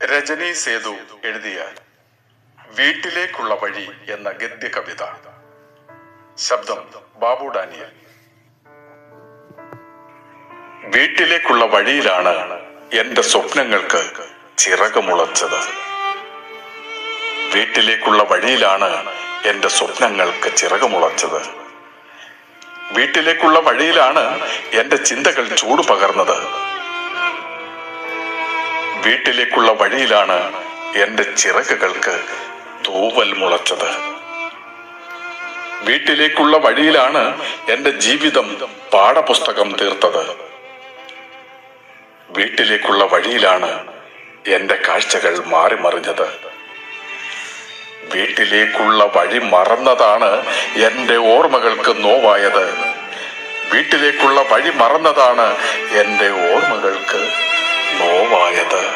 രജനി സേതു എഴുതിയ വീട്ടിലേക്കുള്ള വഴി എന്ന ഗദ്യ കവിത. ശബ്ദം ബാബു ഡാനിയൽ. വീട്ടിലേക്കുള്ള വഴിയിലാണ് എന്റെ സ്വപ്നങ്ങൾക്ക് ചിറകുമുളച്ചത്. വീട്ടിലേക്കുള്ള വഴിയിലാണ് എന്റെ സ്വപ്നങ്ങൾക്ക് ചിറകുമുളച്ചത്. വീട്ടിലേക്കുള്ള വഴിയിലാണ് എന്റെ ചിന്തകൾ ചൂട് പകർന്നത്. വീട്ടിലേക്കുള്ള വഴിയിലാണ് എന്റെ ചിറകുകൾക്ക് തൂവൽ മുളച്ചത്. വീട്ടിലേക്കുള്ള വഴിയിലാണ് എന്റെ ജീവിതം പാഠപുസ്തകം തീർത്തത്. വീട്ടിലേക്കുള്ള വഴിയിലാണ് എന്റെ കാഴ്ചകൾ മാറിമറിഞ്ഞത്. വീട്ടിലേക്കുള്ള വഴി മറന്നതാണ് എന്റെ ഓർമ്മകൾക്ക് നോവായത്. വീട്ടിലേക്കുള്ള വഴി മറന്നതാണ് എന്റെ ഓർമ്മകൾക്ക് നോവായത്.